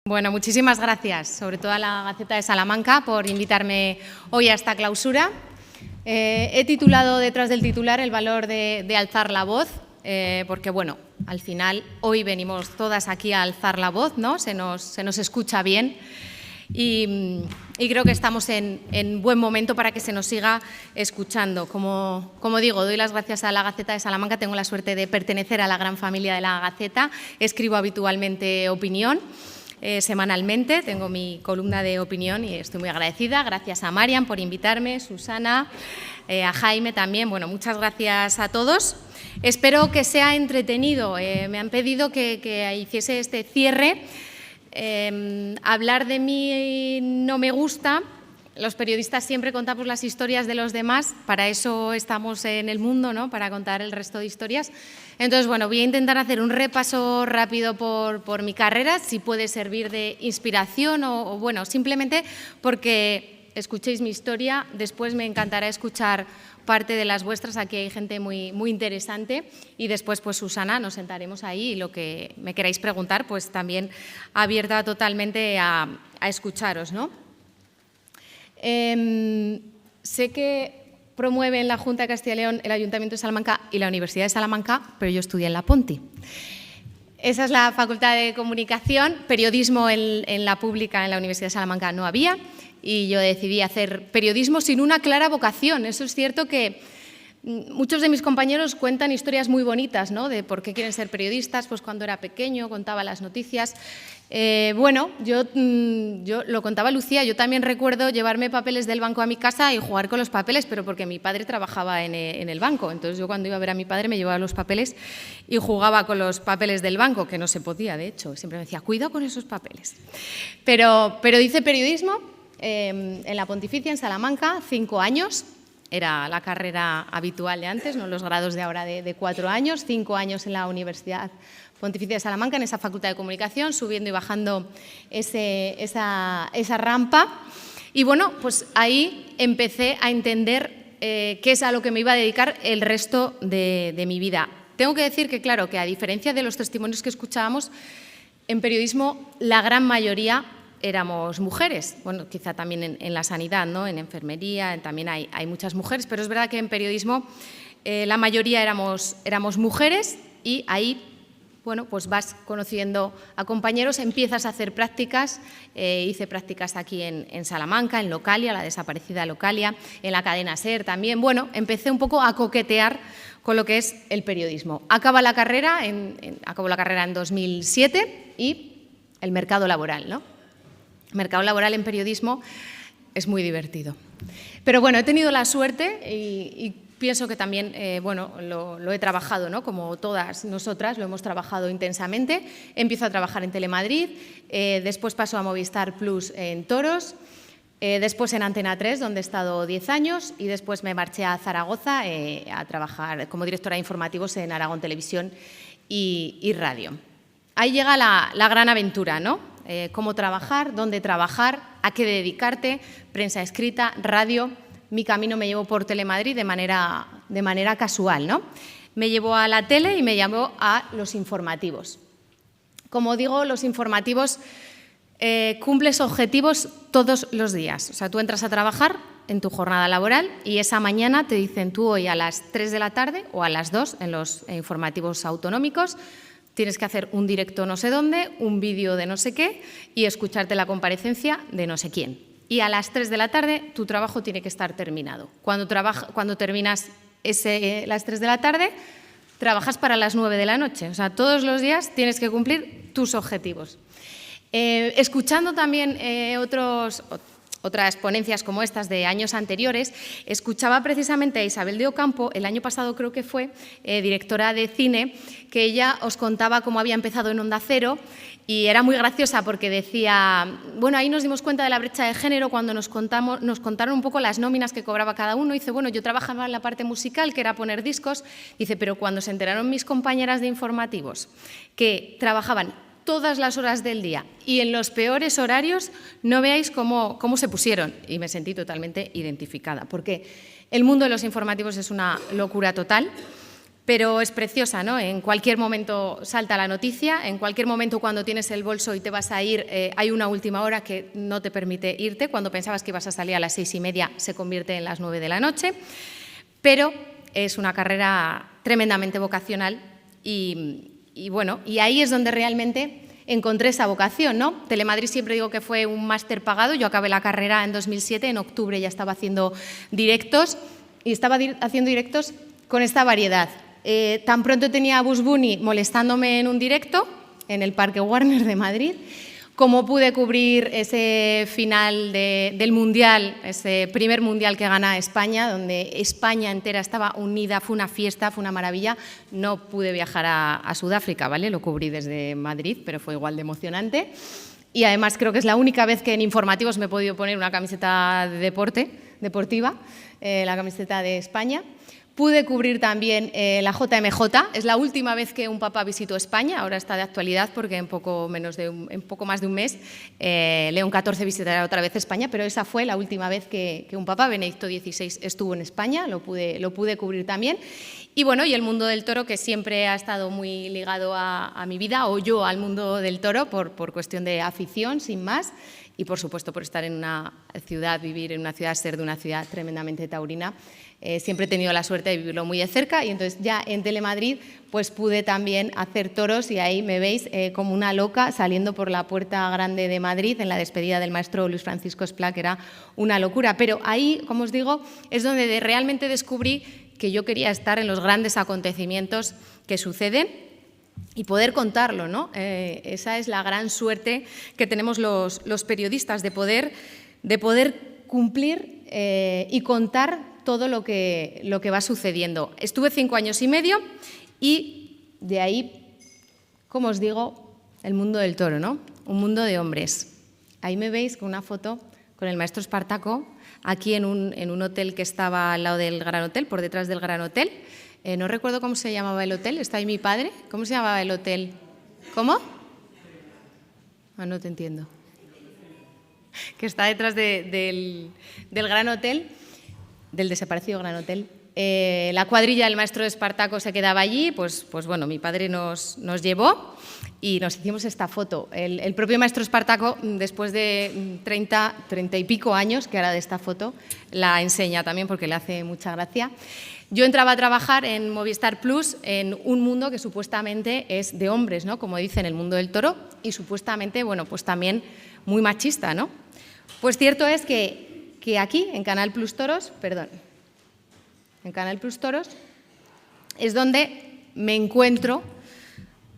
Bueno, muchísimas gracias, sobre todo a la Gaceta de Salamanca, por invitarme hoy a esta clausura. He titulado detrás del titular el valor de alzar la voz, porque, bueno, al final hoy venimos todas aquí a alzar la voz, ¿no? Se nos escucha bien y creo que estamos en buen momento para que se nos siga escuchando. Como digo, doy las gracias a la Gaceta de Salamanca. Tengo la suerte de pertenecer a la gran familia de la Gaceta. Escribo habitualmente opinión. Semanalmente tengo mi columna de opinión y estoy muy agradecida. Gracias a Marian por invitarme, Susana, a Jaime también. Bueno, muchas gracias a todos. Espero que sea entretenido. Me han pedido que hiciese este cierre. Hablar de mí no me gusta. Los periodistas siempre contamos las historias de los demás, para eso estamos en el mundo, ¿no? Para contar el resto de historias. Entonces, bueno, voy a intentar hacer un repaso rápido por mi carrera, si puede servir de inspiración o bueno, simplemente porque escuchéis mi historia. Después me encantará escuchar parte de las vuestras, aquí hay gente muy interesante, y después, pues Susana, nos sentaremos ahí y lo que me queráis preguntar, pues también abierta totalmente a escucharos, ¿no? Sé que promueven la Junta de Castilla y León, el Ayuntamiento de Salamanca y la Universidad de Salamanca, pero yo estudié en la Ponti. Esa es la Facultad de Comunicación. Periodismo en la pública, en la Universidad de Salamanca, no había, y yo decidí hacer periodismo sin una clara vocación. Eso es cierto que muchos de mis compañeros cuentan historias muy bonitas, ¿no? De por qué quieren ser periodistas. Pues cuando era pequeño contaba las noticias. Bueno, yo lo contaba Lucía, yo también recuerdo llevarme papeles del banco a mi casa y jugar con los papeles, pero porque mi padre trabajaba en el banco. Entonces yo cuando iba a ver a mi padre me llevaba los papeles y jugaba con los papeles del banco, que no se podía, de hecho. Siempre me decía, cuidado con esos papeles. Pero hice periodismo en la Pontificia, en Salamanca, 5 años. Era la carrera habitual de antes, no los grados de ahora de 4 años, 5 años en la Universidad Pontificia de Salamanca, en esa Facultad de Comunicación, subiendo y bajando esa rampa. Y bueno, pues ahí empecé a entender qué es a lo que me iba a dedicar el resto de mi vida. Tengo que decir que, claro, que a diferencia de los testimonios que escuchábamos, en periodismo la gran mayoría éramos mujeres. Bueno, quizá también en la sanidad, ¿no? En enfermería también hay muchas mujeres, pero es verdad que en periodismo la mayoría éramos mujeres, y ahí, bueno, pues vas conociendo a compañeros, empiezas a hacer prácticas. Hice prácticas aquí en Salamanca, en Localia, la desaparecida Localia, en la cadena SER también. Bueno, empecé un poco a coquetear con lo que es el periodismo. Acabo la carrera en 2007 y el mercado laboral, ¿no? El mercado laboral en periodismo es muy divertido. Pero bueno, he tenido la suerte y pienso que también bueno, lo he trabajado, ¿no? Como todas nosotras, lo hemos trabajado intensamente. Empiezo a trabajar en Telemadrid, después paso a Movistar Plus en Toros, después en Antena 3, donde he estado 10 años, y después me marché a Zaragoza a trabajar como directora de informativos en Aragón Televisión y Radio. Ahí llega la gran aventura, ¿no? Cómo trabajar, dónde trabajar, a qué dedicarte, prensa escrita, radio. Mi camino me llevó por Telemadrid de manera casual, ¿no? Me llevó a la tele y me llevó a los informativos. Como digo, los informativos cumples objetivos todos los días. O sea, tú entras a trabajar en tu jornada laboral y esa mañana te dicen, tú hoy a las 3 de la tarde o a las 2 en los informativos autonómicos, tienes que hacer un directo no sé dónde, un vídeo de no sé qué y escucharte la comparecencia de no sé quién. Y a las 3 de la tarde tu trabajo tiene que estar terminado. Cuando terminas las 3 de la tarde, trabajas para las 9 de la noche. O sea, todos los días tienes que cumplir tus objetivos. Escuchando también otras ponencias como estas de años anteriores, escuchaba precisamente a Isabel de Ocampo, el año pasado creo que fue, directora de cine, que ella os contaba cómo había empezado en Onda Cero, y era muy graciosa porque decía, bueno, ahí nos dimos cuenta de la brecha de género cuando nos contaron un poco las nóminas que cobraba cada uno. Dice, bueno, yo trabajaba en la parte musical, que era poner discos. Dice, pero cuando se enteraron mis compañeras de informativos que trabajaban todas las horas del día y en los peores horarios, no veáis cómo se pusieron. Y me sentí totalmente identificada, porque el mundo de los informativos es una locura total. pero es preciosa, ¿no? En cualquier momento salta la noticia, en cualquier momento cuando tienes el bolso y te vas a ir, hay una última hora que no te permite irte. Cuando pensabas que ibas a salir a las 6:30 se convierte en las 9 de la noche, pero es una carrera tremendamente vocacional y bueno, y ahí es donde realmente encontré esa vocación, ¿no? Telemadrid siempre digo que fue un máster pagado. Yo acabé la carrera en 2007, en octubre ya estaba haciendo directos y estaba haciendo directos con esta variedad. Tan pronto tenía a Bugs Bunny molestándome en un directo en el Parque Warner de Madrid, como pude cubrir ese final del Mundial, ese primer Mundial que gana España, donde España entera estaba unida, fue una fiesta, fue una maravilla. No pude viajar a Sudáfrica, ¿vale? Lo cubrí desde Madrid, pero fue igual de emocionante. Y además creo que es la única vez que en informativos me he podido poner una camiseta de deportiva, la camiseta de España. Pude cubrir también la JMJ, es la última vez que un papa visitó España, ahora está de actualidad porque en poco más de un mes León XIV visitará otra vez España, pero esa fue la última vez que un papa, Benedicto XVI, estuvo en España, lo pude cubrir también. Y bueno, y el mundo del toro, que siempre ha estado muy ligado a mi vida, o yo al mundo del toro, por cuestión de afición, sin más, y por supuesto por estar en una ciudad, vivir en una ciudad, ser de una ciudad tremendamente taurina. Siempre he tenido la suerte de vivirlo muy de cerca y entonces ya en Telemadrid pues pude también hacer toros y ahí me veis como una loca saliendo por la Puerta Grande de Madrid en la despedida del maestro Luis Francisco Esplá, que era una locura. Pero ahí, como os digo, es donde realmente descubrí que yo quería estar en los grandes acontecimientos que suceden y poder contarlo, ¿no? Esa es la gran suerte que tenemos los periodistas, de poder cumplir y contar todo lo que va sucediendo. Estuve 5 años y medio y de ahí, como os digo, el mundo del toro, ¿no? Un mundo de hombres. Ahí me veis con una foto con el maestro Espartaco, aquí en un hotel que estaba al lado del Gran Hotel, por detrás del Gran Hotel. No recuerdo cómo se llamaba el hotel, está ahí mi padre. ¿Cómo se llamaba el hotel? ¿Cómo? Ah, no te entiendo. Que está detrás del Gran Hotel, del desaparecido Gran Hotel. La cuadrilla del maestro Espartaco se quedaba allí, pues bueno, mi padre nos llevó y nos hicimos esta foto. El propio maestro Espartaco, después de 30 y pico años que hará de esta foto, la enseña también porque le hace mucha gracia. Yo entraba a trabajar en Movistar Plus en un mundo que supuestamente es de hombres, ¿no? Como dicen, el mundo del toro, y supuestamente, bueno, pues también muy machista, ¿no? Pues cierto es que aquí, en Canal Plus Toros, en Canal Plus Toros, es donde me encuentro,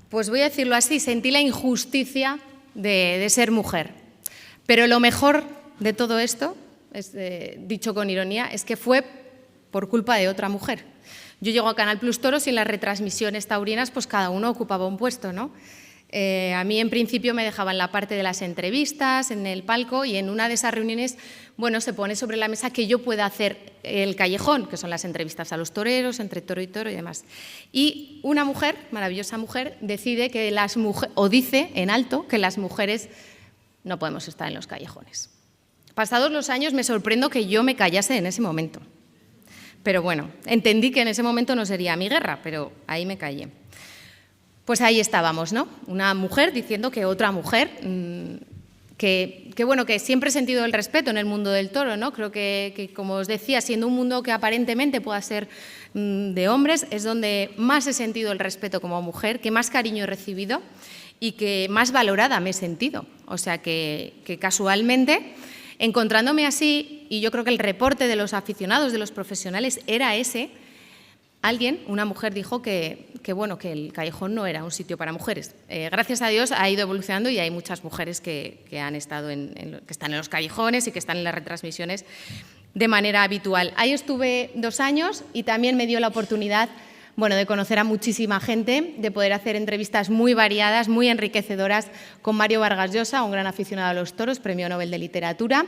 pues voy a decirlo así, sentí la injusticia de ser mujer. Pero lo mejor de todo esto, dicho con ironía, es que fue por culpa de otra mujer. Yo llego a Canal Plus Toros y en las retransmisiones taurinas pues cada uno ocupaba un puesto, ¿no? A mí en principio me dejaban la parte de las entrevistas en el palco y en una de esas reuniones, bueno, se pone sobre la mesa que yo pueda hacer el callejón, que son las entrevistas a los toreros, entre toro y toro y demás. Y una mujer, maravillosa mujer, decide que o dice en alto que las mujeres no podemos estar en los callejones. Pasados los años me sorprendo que yo me callase en ese momento. Pero bueno, entendí que en ese momento no sería mi guerra, pero ahí me callé. Pues ahí estábamos, ¿no? Una mujer diciendo que otra mujer, que bueno, que siempre he sentido el respeto en el mundo del toro, ¿no? Creo que, como os decía, siendo un mundo que aparentemente pueda ser de hombres, es donde más he sentido el respeto como mujer, que más cariño he recibido y que más valorada me he sentido. O sea que casualmente, encontrándome así, y yo creo que el reporte de los aficionados, de los profesionales, era ese. Alguien, una mujer, dijo que el callejón no era un sitio para mujeres. Gracias a Dios ha ido evolucionando y hay muchas mujeres que han estado que están en los callejones y que están en las retransmisiones de manera habitual. Ahí estuve 2 años y también me dio la oportunidad, bueno, de conocer a muchísima gente, de poder hacer entrevistas muy variadas, muy enriquecedoras con Mario Vargas Llosa, un gran aficionado a los toros, Premio Nobel de Literatura,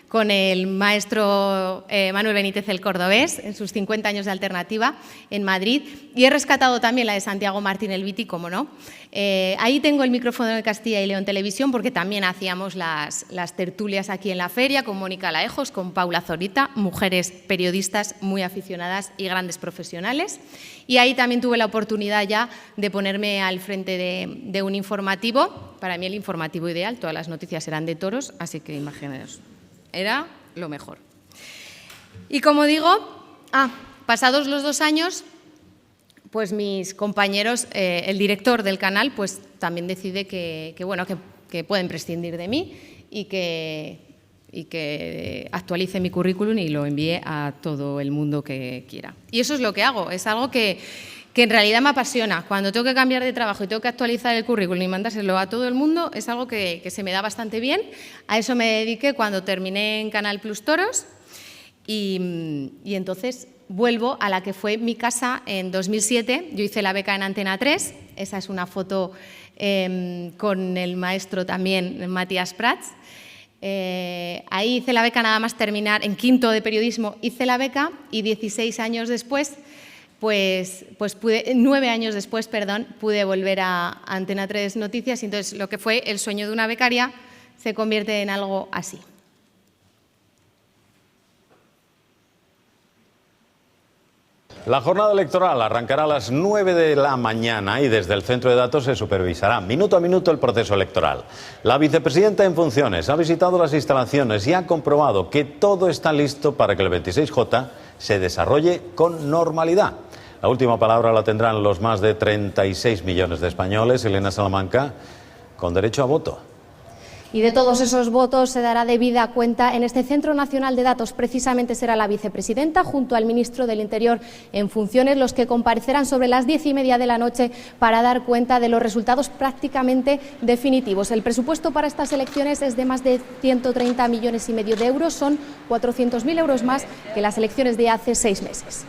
con el maestro Manuel Benítez el Cordobés, en sus 50 años de alternativa en Madrid, y he rescatado también la de Santiago Martín el Viti, como no. Ahí tengo el micrófono de Castilla y León Televisión, porque también hacíamos las tertulias aquí en la feria, con Mónica Laejos, con Paula Zorita, mujeres periodistas muy aficionadas y grandes profesionales. Y Y ahí también tuve la oportunidad ya de ponerme al frente de un informativo. Para mí el informativo ideal, todas las noticias eran de toros, así que imaginaos, era lo mejor. Y como digo, pasados los 2 años, pues mis compañeros, el director del canal, pues también decide que pueden prescindir de mí y que actualice mi currículum y lo envíe a todo el mundo que quiera. Y eso es lo que hago, es algo que en realidad me apasiona. Cuando tengo que cambiar de trabajo y tengo que actualizar el currículum y mandárselo a todo el mundo, es algo que se me da bastante bien. A eso me dediqué cuando terminé en Canal Plus Toros y entonces vuelvo a la que fue mi casa en 2007. Yo hice la beca en Antena 3, esa es una foto con el maestro también, Matías Prats. Ahí hice la beca nada más terminar, en quinto de periodismo hice la beca y 16 años después, pues 9 años después, pude volver a Antena 3 Noticias y entonces lo que fue el sueño de una becaria se convierte en algo así. La jornada electoral arrancará a las 9 de la mañana y desde el centro de datos se supervisará minuto a minuto el proceso electoral. La vicepresidenta en funciones ha visitado las instalaciones y ha comprobado que todo está listo para que el 26J se desarrolle con normalidad. La última palabra la tendrán los más de 36 millones de españoles, Elena Salamanca, con derecho a voto. Y de todos esos votos se dará debida cuenta en este Centro Nacional de Datos. Precisamente será la vicepresidenta junto al ministro del Interior en funciones los que comparecerán sobre las 10:30 de la noche para dar cuenta de los resultados prácticamente definitivos. El presupuesto para estas elecciones es de más de 130,5 millones de euros, son 400.000 euros más que las elecciones de hace 6 meses.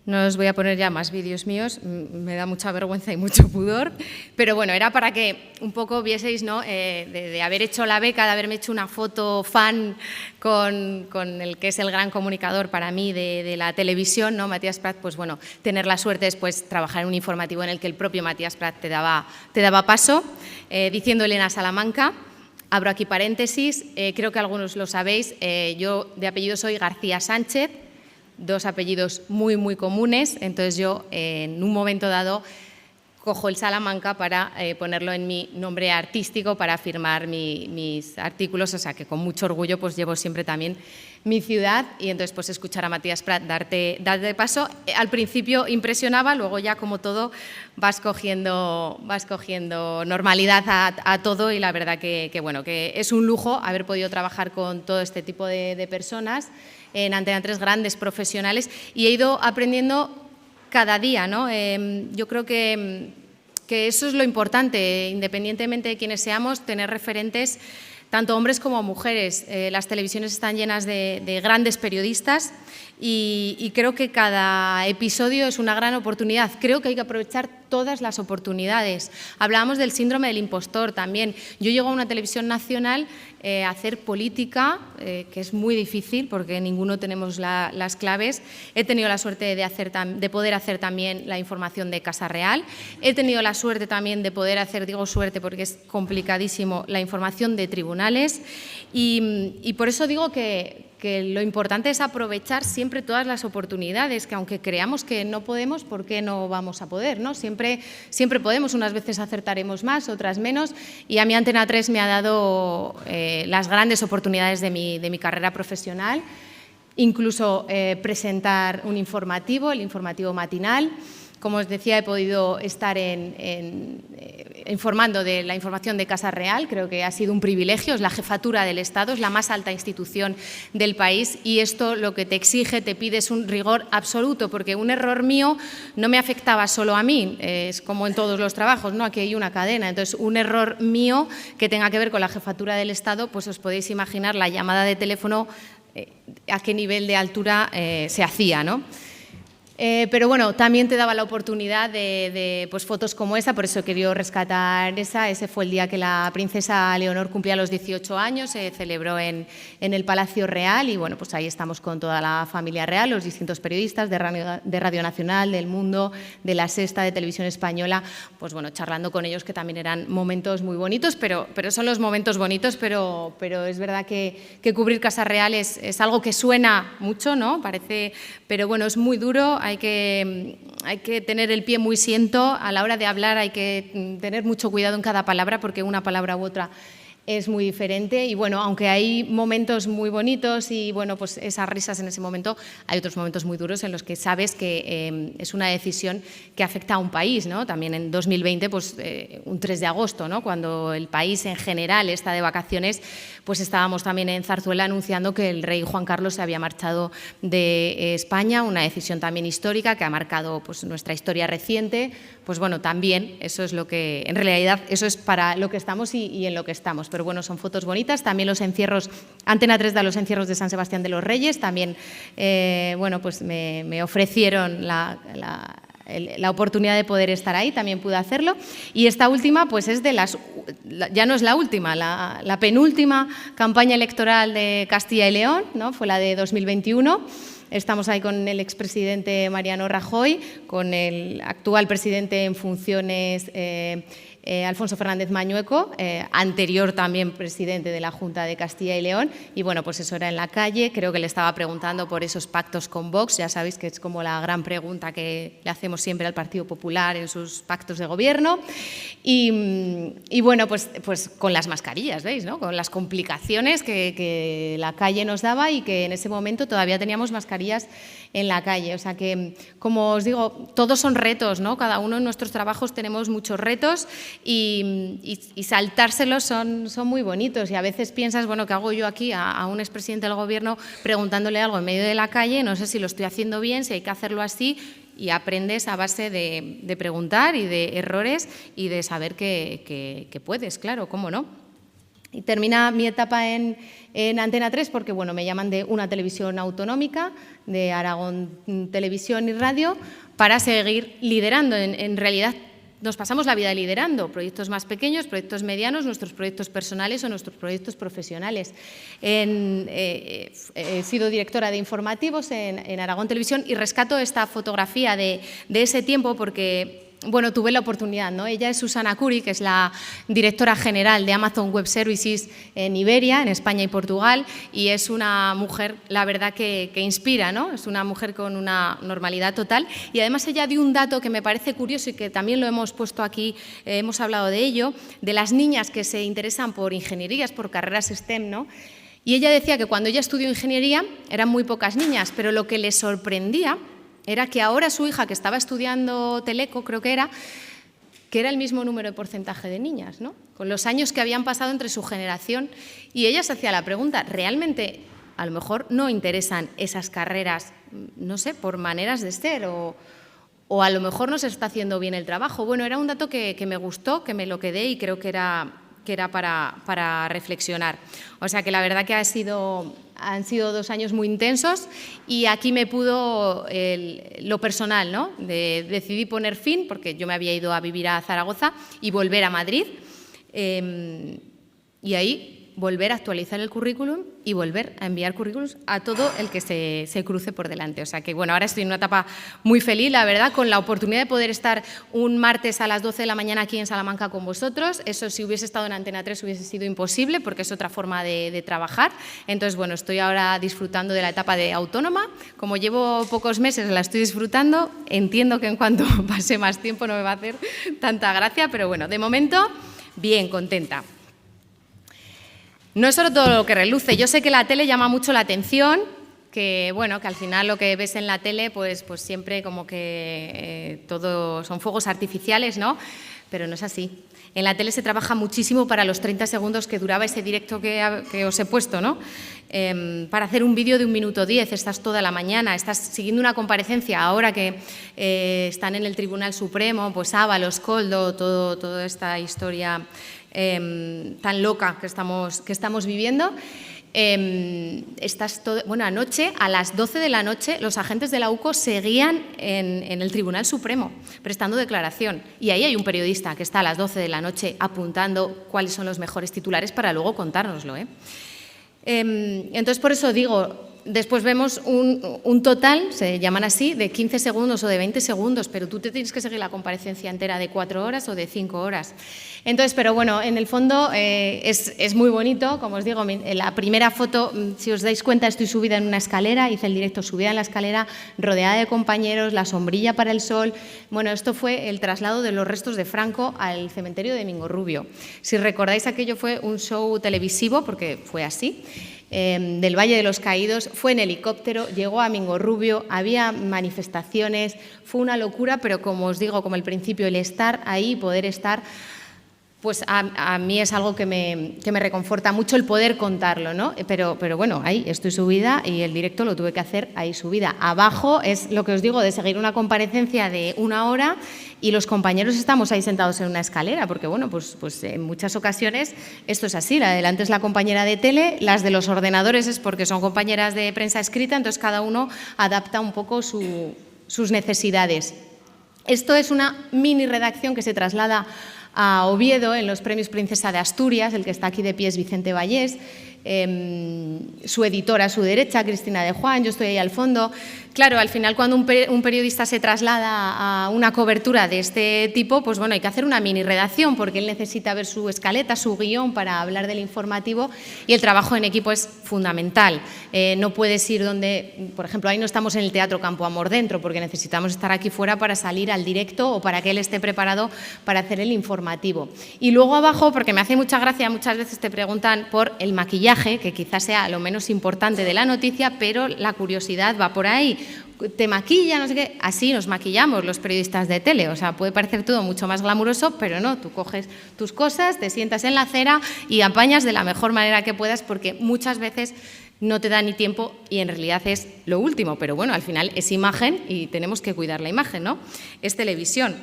No os voy a poner ya más vídeos míos, me da mucha vergüenza y mucho pudor, pero bueno, era para que un poco vieseis, ¿no? De haber hecho la beca, de haberme hecho una foto fan con el que es el gran comunicador para mí de la televisión, ¿no? Matías Prats, pues bueno, tener la suerte después trabajar en un informativo en el que el propio Matías Prats te daba paso, diciendo Elena Salamanca. Abro aquí paréntesis, creo que algunos lo sabéis, yo de apellido soy García Sánchez, 2 apellidos muy, muy comunes, entonces yo en un momento dado cojo el Salamanca para ponerlo en mi nombre artístico para firmar mis artículos, o sea que con mucho orgullo pues llevo siempre también mi ciudad y entonces pues escuchar a Matías Prats darte paso, al principio impresionaba, luego ya como todo vas cogiendo normalidad a todo y la verdad que bueno, que es un lujo haber podido trabajar con todo este tipo de personas en Antena 3, grandes profesionales, y he ido aprendiendo cada día, ¿no? Yo creo que eso es lo importante, independientemente de quiénes seamos, tener referentes, tanto hombres como mujeres. Las televisiones están llenas de grandes periodistas y creo que cada episodio es una gran oportunidad. Creo que hay que aprovechar todas las oportunidades. Hablábamos del síndrome del impostor también. Yo llego a una televisión nacional a hacer política, que es muy difícil porque ninguno tenemos las claves. He tenido la suerte de poder hacer también la información de Casa Real. He tenido la suerte también de poder hacer, digo suerte porque es complicadísimo, la información de tribunales. Y por eso digo que lo importante es aprovechar siempre todas las oportunidades, que aunque creamos que no podemos, ¿por qué no vamos a poder? ¿No? Siempre podemos, unas veces acertaremos más, otras menos, y a mí Antena 3 me ha dado las grandes oportunidades de mi carrera profesional, incluso presentar un informativo, el informativo matinal. Como os decía, he podido estar informando de la información de Casa Real, creo que ha sido un privilegio, es la jefatura del Estado, es la más alta institución del país y esto lo que te exige, te pide es un rigor absoluto, porque un error mío no me afectaba solo a mí, es como en todos los trabajos, ¿no? Aquí hay una cadena, entonces un error mío que tenga que ver con la jefatura del Estado, pues os podéis imaginar la llamada de teléfono a qué nivel de altura se hacía, ¿no? Pero bueno, también te daba la oportunidad de pues, fotos como esa, por eso he querido rescatar esa. Ese fue el día que la princesa Leonor cumplía los 18 años, se celebró en el Palacio Real y bueno, pues ahí estamos con toda la familia real, los distintos periodistas de Radio Nacional, del Mundo, de La Sexta, de Televisión Española, pues bueno, charlando con ellos, que también eran momentos muy bonitos, pero son los momentos bonitos, pero es verdad que cubrir Casa Real es algo que suena mucho, ¿no? Parece, pero bueno, es muy duro. Hay que tener el pie muy siento a la hora de hablar, hay que tener mucho cuidado en cada palabra porque una palabra u otra es muy diferente y bueno, aunque hay momentos muy bonitos y bueno, pues esas risas en ese momento, hay otros momentos muy duros en los que sabes que es una decisión que afecta a un país, ¿no? También en 2020, pues un 3 de agosto, ¿no? Cuando el país en general está de vacaciones, pues estábamos también en Zarzuela anunciando que el rey Juan Carlos se había marchado de España, una decisión también histórica que ha marcado pues nuestra historia reciente. Pues bueno, también eso es lo que, en realidad, eso es para lo que estamos y en lo que estamos. Pero bueno, son fotos bonitas. También los encierros, Antena 3 da los encierros de San Sebastián de los Reyes. También, bueno, pues me ofrecieron la oportunidad de poder estar ahí, también pude hacerlo. Y esta última, pues es de ya no es la última, la penúltima campaña electoral de Castilla y León, ¿no? Fue la de 2021. Estamos ahí con el expresidente Mariano Rajoy, con el actual presidente en funciones Alfonso Fernández Mañueco, anterior también presidente de la Junta de Castilla y León, y bueno, pues eso era en la calle. Creo que le estaba preguntando por esos pactos con Vox, ya sabéis que es como la gran pregunta que le hacemos siempre al Partido Popular en sus pactos de gobierno, y bueno, pues con las mascarillas, ¿veis?, ¿no? Con las complicaciones que la calle nos daba y que en ese momento todavía teníamos mascarillas en la calle. O sea que, como os digo, todos son retos, ¿no? Cada uno en nuestros trabajos tenemos muchos retos y saltárselos son muy bonitos. Y a veces piensas, bueno, ¿qué hago yo aquí a un expresidente del Gobierno preguntándole algo en medio de la calle? No sé si lo estoy haciendo bien, si hay que hacerlo así. Y aprendes a base de preguntar y de errores y de saber que puedes, claro, cómo no. Y termina mi etapa en Antena 3 porque bueno, me llaman de una televisión autonómica, de Aragón Televisión y Radio, para seguir liderando. En realidad nos pasamos la vida liderando proyectos más pequeños, proyectos medianos, nuestros proyectos personales o nuestros proyectos profesionales. He sido directora de informativos en Aragón Televisión y rescato esta fotografía de ese tiempo porque bueno, tuve la oportunidad, ¿no? Ella es Susana Curi, que es la directora general de Amazon Web Services en Iberia, en España y Portugal, y es una mujer, la verdad, que inspira, ¿no? Es una mujer con una normalidad total y además ella dio un dato que me parece curioso y que también lo hemos puesto aquí, hemos hablado de ello, de las niñas que se interesan por ingenierías, por carreras STEM, ¿no? Y ella decía que cuando ella estudió ingeniería eran muy pocas niñas, pero lo que le sorprendía era que ahora su hija, que estaba estudiando Teleco, creo que era el mismo número de porcentaje de niñas, ¿no? Con los años que habían pasado entre su generación. Y ella se hacía la pregunta, ¿realmente a lo mejor no interesan esas carreras, no sé, por maneras de ser o a lo mejor no se está haciendo bien el trabajo? Bueno, era un dato que me gustó, que me lo quedé y creo que era para reflexionar. O sea que la verdad que han sido 2 años muy intensos y aquí me pudo lo personal, ¿no? Decidí poner fin, porque yo me había ido a vivir a Zaragoza y volver a Madrid y ahí volver a actualizar el currículum y volver a enviar currículums a todo el que se cruce por delante. O sea que, bueno, ahora estoy en una etapa muy feliz, la verdad, con la oportunidad de poder estar un martes a las 12 de la mañana aquí en Salamanca con vosotros. Eso, si hubiese estado en Antena 3, hubiese sido imposible porque es otra forma de trabajar. Entonces, bueno, estoy ahora disfrutando de la etapa de autónoma. Como llevo pocos meses, la estoy disfrutando. Entiendo que en cuanto pase más tiempo no me va a hacer tanta gracia, pero bueno, de momento, bien, contenta. No es solo todo lo que reluce. Yo sé que la tele llama mucho la atención, que bueno, que al final lo que ves en la tele, pues siempre como que todo son fuegos artificiales, ¿no? Pero no es así. En la tele se trabaja muchísimo para los 30 segundos que duraba ese directo que os he puesto, ¿no? Para hacer un vídeo de 1 minuto 10, estás toda la mañana, estás siguiendo una comparecencia. Ahora que están en el Tribunal Supremo, pues Ábalos, Koldo, toda esta historia tan loca que estamos viviendo. Bueno, anoche, a las 12 de la noche, los agentes de la UCO seguían en el Tribunal Supremo prestando declaración. Y ahí hay un periodista que está a las 12 de la noche apuntando cuáles son los mejores titulares para luego contárnoslo. Entonces, por eso digo, después vemos un total, se llaman así, de 15 segundos o de 20 segundos, pero tú te tienes que seguir la comparecencia entera de 4 horas o de 5 horas. Entonces, pero bueno, en el fondo es muy bonito, como os digo, la primera foto, si os dais cuenta, estoy subida en una escalera, hice el directo subida en la escalera, rodeada de compañeros, la sombrilla para el sol. Bueno, esto fue el traslado de los restos de Franco al cementerio de Mingorrubio. Si recordáis, aquello fue un show televisivo, porque fue así, del Valle de los Caídos, fue en helicóptero, llegó a Mingorrubio, había manifestaciones, fue una locura, pero como os digo, como al principio, el estar ahí, poder estar, pues a mí es algo que me reconforta mucho el poder contarlo, ¿no? Pero bueno, ahí estoy subida y el directo lo tuve que hacer ahí subida. Abajo es lo que os digo de seguir una comparecencia de 1 hora y los compañeros estamos ahí sentados en una escalera, porque bueno, pues en muchas ocasiones esto es así, la de delante es la compañera de tele, las de los ordenadores es porque son compañeras de prensa escrita, entonces cada uno adapta un poco sus necesidades. Esto es una mini redacción que se traslada a Oviedo en los Premios Princesa de Asturias, el que está aquí de pie es Vicente Vallés, su editora a su derecha, Cristina de Juan, yo estoy ahí al fondo. Claro, al final cuando un periodista se traslada a una cobertura de este tipo, pues bueno, hay que hacer una mini redacción porque él necesita ver su escaleta, su guión para hablar del informativo y el trabajo en equipo es fundamental. No puedes ir donde, por ejemplo, ahí no estamos en el Teatro Campo Amor dentro porque necesitamos estar aquí fuera para salir al directo o para que él esté preparado para hacer el informativo. Y luego abajo, porque me hace mucha gracia, muchas veces te preguntan por el maquillaje, que quizás sea lo menos importante de la noticia, pero la curiosidad va por ahí. Te maquilla, no sé qué, así nos maquillamos los periodistas de tele, o sea, puede parecer todo mucho más glamuroso, pero no, tú coges tus cosas, te sientas en la acera y apañas de la mejor manera que puedas porque muchas veces no te da ni tiempo y en realidad es lo último, pero bueno, al final es imagen y tenemos que cuidar la imagen, ¿no? Es televisión.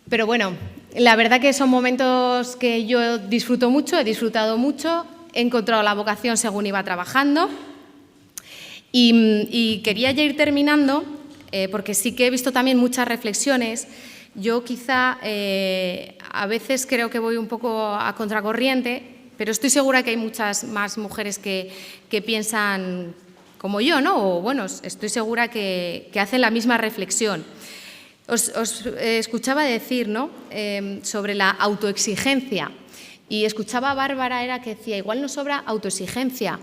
Pero bueno, la verdad que son momentos que yo disfruto mucho, he disfrutado mucho, he encontrado la vocación según iba trabajando. Y quería ya ir terminando, porque sí que he visto también muchas reflexiones. Yo quizá a veces creo que voy un poco a contracorriente, pero estoy segura que hay muchas más mujeres que piensan como yo, ¿no? O bueno, estoy segura que hacen la misma reflexión. Os escuchaba decir, ¿no? Sobre la autoexigencia. Y escuchaba a Bárbara, era que decía, igual nos sobra autoexigencia.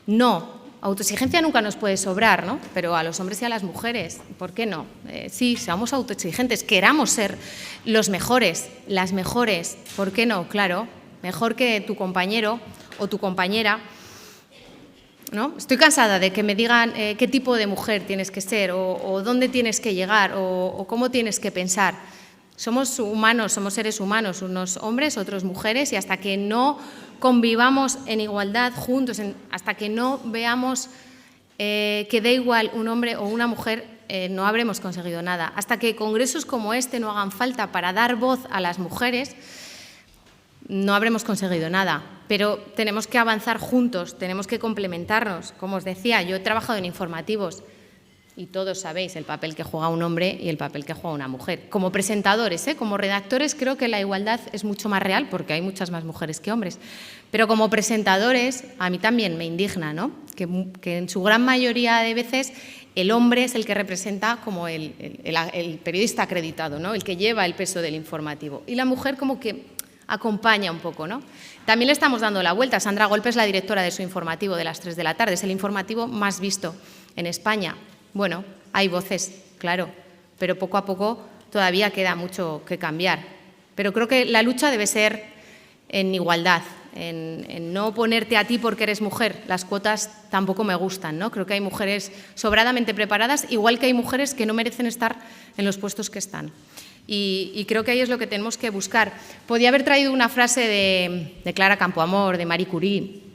No. Autoexigencia nunca nos puede sobrar, ¿no? Pero a los hombres y a las mujeres, ¿por qué no? Sí, seamos autoexigentes, queramos ser los mejores, las mejores, ¿por qué no? Claro, mejor que tu compañero o tu compañera, ¿no? Estoy cansada de que me digan qué tipo de mujer tienes que ser o dónde tienes que llegar o cómo tienes que pensar. Somos humanos, somos seres humanos, unos hombres, otros mujeres, y hasta que no convivamos en igualdad juntos, hasta que no veamos que da igual un hombre o una mujer, no habremos conseguido nada. Hasta que congresos como este no hagan falta para dar voz a las mujeres, no habremos conseguido nada. Pero tenemos que avanzar juntos, tenemos que complementarnos. Como os decía, yo he trabajado en informativos, y todos sabéis el papel que juega un hombre y el papel que juega una mujer. Como presentadores, como redactores, creo que la igualdad es mucho más real porque hay muchas más mujeres que hombres. Pero como presentadores, a mí también me indigna, ¿no? Que en su gran mayoría de veces el hombre es el que representa como el periodista acreditado, ¿no? El que lleva el peso del informativo. Y la mujer como que acompaña un poco, ¿no? También le estamos dando la vuelta. Sandra Golpe es la directora de su informativo de las 3 de la tarde. Es el informativo más visto en España. Bueno, hay voces, claro, pero poco a poco todavía queda mucho que cambiar. Pero creo que la lucha debe ser en igualdad, en no ponerte a ti porque eres mujer. Las cuotas tampoco me gustan, ¿no? Creo que hay mujeres sobradamente preparadas, igual que hay mujeres que no merecen estar en los puestos que están. Y creo que ahí es lo que tenemos que buscar. Podía haber traído una frase de Clara Campoamor, de Marie Curie.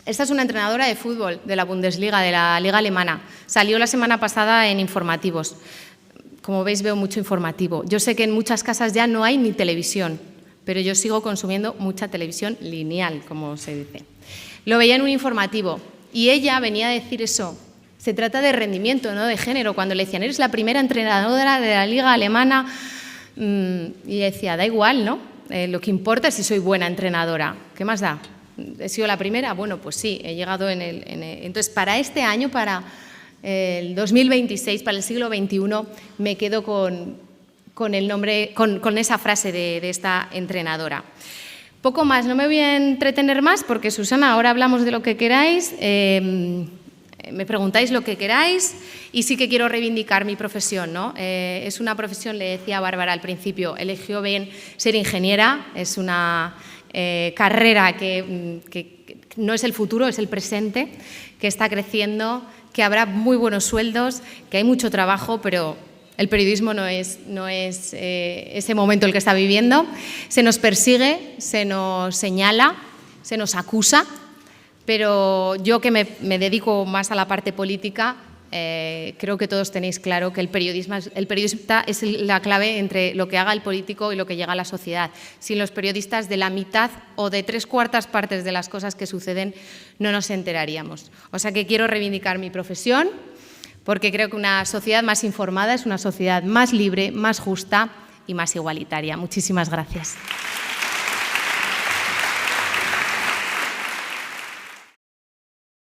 Esta es una entrenadora de fútbol de la Bundesliga, de la Liga Alemana. Salió la semana pasada en informativos. Como veis, veo mucho informativo. Yo sé que en muchas casas ya no hay ni televisión, pero yo sigo consumiendo mucha televisión lineal, como se dice. Lo veía en un informativo y ella venía a decir eso. Se trata de rendimiento, no de género. Cuando le decían, eres la primera entrenadora de la liga alemana, y decía, da igual, ¿no? Lo que importa es si soy buena entrenadora. ¿Qué más da? ¿He sido la primera? Bueno, pues sí, he llegado en el... Entonces, para este año, para el 2026, para el siglo XXI, me quedo con el nombre, con esa frase de esta entrenadora. Poco más, no me voy a entretener más porque, Susana, ahora hablamos de lo que queráis, me preguntáis lo que queráis y sí que quiero reivindicar mi profesión, ¿no? Es una profesión, le decía a Bárbara al principio, eligió bien ser ingeniera, es una carrera que no es el futuro, es el presente, que está creciendo, que habrá muy buenos sueldos, que hay mucho trabajo, pero el periodismo no es ese momento el que está viviendo. Se nos persigue, se nos señala, se nos acusa, pero yo que me dedico más a la parte política, creo que todos tenéis claro que el periodista es la clave entre lo que haga el político y lo que llega a la sociedad. Sin los periodistas, de la mitad o de 3/4 partes de las cosas que suceden no nos enteraríamos. O sea que quiero reivindicar mi profesión, porque creo que una sociedad más informada es una sociedad más libre, más justa y más igualitaria. Muchísimas gracias.